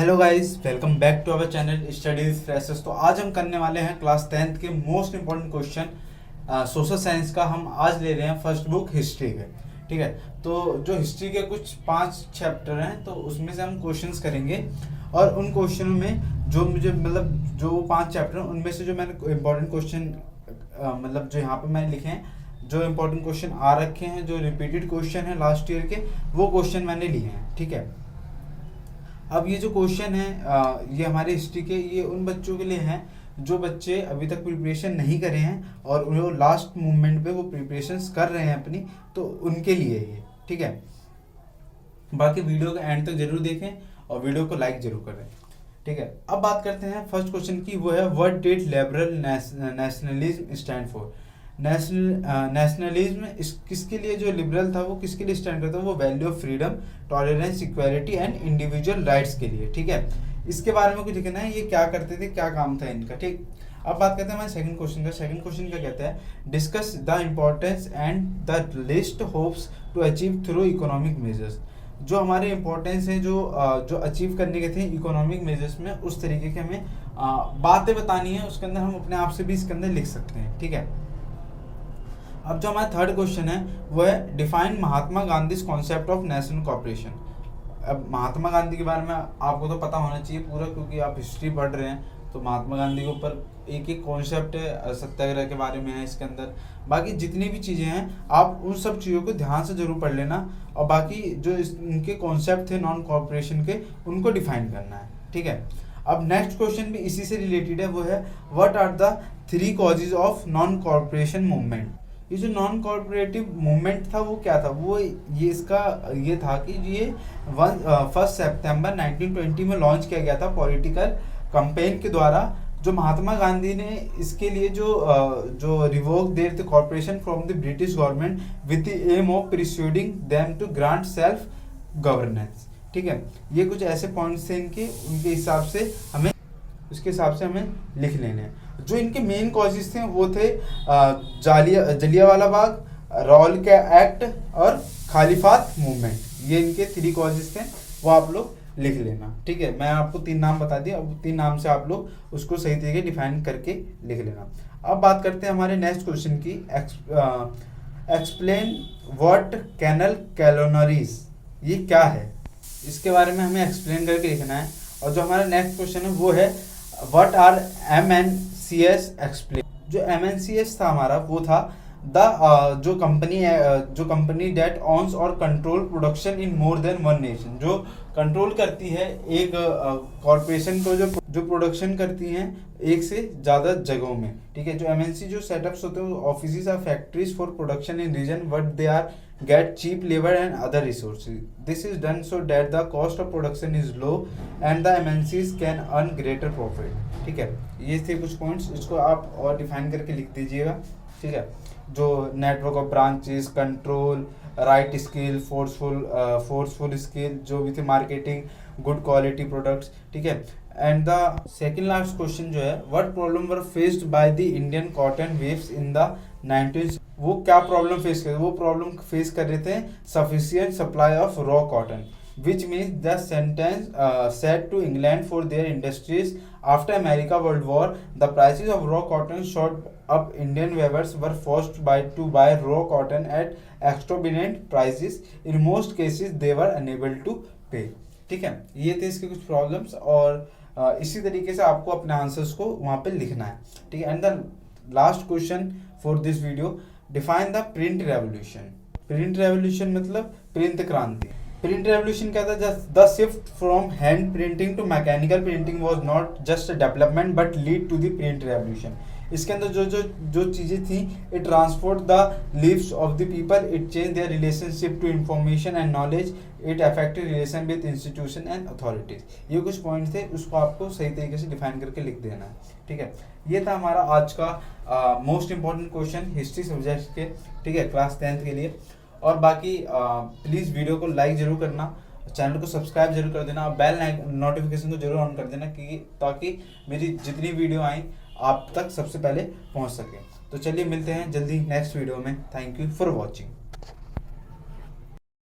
Hello guys, welcome back to our channel Studies Freshers. तो आज हम करने वाले हैं क्लास 10th के most important question social science का। हम आज ले रहे हैं फर्स्ट बुक हिस्ट्री के। ठीक है, तो जो हिस्ट्री के कुछ 5 चैप्टर हैं तो उसमें से हम क्वेश्चंस करेंगे और उन क्वेश्चनों में जो मुझे जो 5 चैप्टर हैं उनमें से जो मैंने इंपॉर्टेंट क्वेश्चन जो यहाँ पे मैंने लिखे हैं, जो इंपॉर्टेंट क्वेश्चन आ रखे हैं, जो रिपीटेड क्वेश्चन है लास्ट ईयर के, वो क्वेश्चन मैंने लिए हैं। ठीक है, अब ये जो क्वेश्चन है ये हमारे हिस्ट्री के, ये उन बच्चों के लिए हैं जो बच्चे अभी तक प्रिपरेशन नहीं करे हैं और वो लास्ट मोमेंट पे वो प्रिपरेशंस कर रहे हैं अपनी, तो उनके लिए ये। ठीक है, बाकी वीडियो का एंड तक जरूर देखें और वीडियो को लाइक जरूर करें। ठीक है, अब बात करते हैं फर्स्ट क्वेश्चन की। वो है what did liberal nationalism stand for. Nationalism किसके लिए, जो लिबरल था वो किसके लिए स्टैंड करता है? वो value of freedom, tolerance, equality and individual rights के लिए। ठीक है, इसके बारे में कुछ लिखना है, ये क्या करते थे, क्या काम था इनका। ठीक, अब बात करते हैं हमारे सेकंड क्वेश्चन का। सेकंड क्वेश्चन क्या कहता है? Discuss the importance and the list hopes to achieve through economic measures. जो हमारे इम्पोर्टेंस है, जो अचीव करने के थे इकोनॉमिक मेजर्स में, उस तरीके के हमें बातें बतानी है। उसके अंदर हम अपने आप से भी इसके अंदर लिख सकते हैं। ठीक है, अब जो हमारा थर्ड क्वेश्चन है वो है define Mahatma Gandhi concept of national corporation. अब महात्मा गांधी के बारे में आपको तो पता होना चाहिए पूरा, क्योंकि आप हिस्ट्री पढ़ रहे हैं। तो महात्मा गांधी के ऊपर एक एक कॉन्सेप्ट है, सत्याग्रह के बारे में है इसके अंदर। बाकी जितनी भी चीज़ें हैं आप उन सब चीज़ों को ध्यान से जरूर पढ़ लेना, और बाकी जो इनके कॉन्सेप्ट थे नॉन कॉर्पोरेशन के, उनको डिफाइन करना है। ठीक है, अब नेक्स्ट क्वेश्चन भी इसी से रिलेटेड है। वो है what are the 3 causes of non corporation movement. ये जो नॉन कॉर्पोरेटिव मूवमेंट था वो क्या था? वो ये था कि ये 1 सितंबर 1920 में लॉन्च किया गया था पॉलिटिकल कैंपेन के द्वारा। जो महात्मा गांधी ने इसके लिए जो revoke their the corporation from the British government with the aim of persuading them to grant self governance. ठीक है, ये कुछ ऐसे पॉइंट्स थे इनके, उनके हिसाब से हमें उसके हिसाब से हमें लिख लेने हैं। जो इनके मेन कॉजेज थे वो थे जलियांवाला बाग, रॉल का एक्ट और खालिफात मूवमेंट। ये इनके 3 कॉजेज थे, वो आप लोग लिख लेना। ठीक है, मैं आपको 3 नाम बता दिया, अब 3 नाम से आप लोग उसको सही तरीके डिफाइन करके लिख लेना। अब बात करते हैं हमारे नेक्स्ट क्वेश्चन की। एक्सप्लेन व्हाट कैनल कैलोनरीज, ये क्या है, इसके बारे में हमें एक्सप्लेन करके लिखना है। और जो हमारा नेक्स्ट क्वेश्चन है वो है व्हाट आर MNCs एक्सप्लेन। जो MNCs था हमारा, वो था जो कंपनी डेट ऑन्स और control production in more than one nation. जो कंट्रोल करती है एक कॉर्पोरेशन को, जो प्रोडक्शन करती हैं एक से ज़्यादा जगहों में। ठीक है, जो MNC जो सेटअप्स होते हैं, office or factories for production in region but they are get cheap labor and other resources. This is done so that the cost of production is low and the MNCs can earn greater profit. ठीक है, ये थे कुछ points, इसको आप और define करके लिख दीजिएगा। ठीक है, जो network of branches, control, right skill, forceful skill, जो भी थे मार्केटिंग, गुड क्वालिटी प्रोडक्ट्स। ठीक है, and the second last question जो है what problem were faced by the Indian cotton waves in the 19th। वो क्या प्रॉब्लम फेस कर रहे? वो प्रॉब्लम फेस कर रहे थे sufficient supply of raw cotton, which means the sentence said to England for their industries after America World War. The prices of raw cotton shot up. Indian weavers were forced to buy raw cotton at exorbitant prices. In most cases, they were unable to pay. ठीक है, ये थे इसके कुछ problems, और इसी तरीके से आपको अपने आंसर्स को वहाँ पे लिखना है। ठीक है, and the last question for this video, define the print revolution. Print revolution मतलब प्रिंट क्रांति। प्रिंट रेवोल्यूशन क्या था? The shift from hand printing to mechanical printing was not just a development but lead to the print revolution. इसके अंदर जो चीज़ें थी, it transport the lives of the people, it change their relationship to information and knowledge, it affected relation with institution and authorities. ये कुछ points थे, उसको आपको सही तरीके से डिफाइन करके लिख देना है। ठीक है, ये था हमारा आज का most important question history subject के। ठीक है, क्लास 10th के लिए। और बाकी प्लीज़ वीडियो को लाइक जरूर करना, चैनल को सब्सक्राइब जरूर कर देना, और बेल नोटिफिकेशन को जरूर ऑन कर देना, ताकि मेरी जितनी वीडियो आई आप तक सबसे पहले पहुंच सके। तो चलिए मिलते हैं जल्दी नेक्स्ट वीडियो में। Thank you for watching.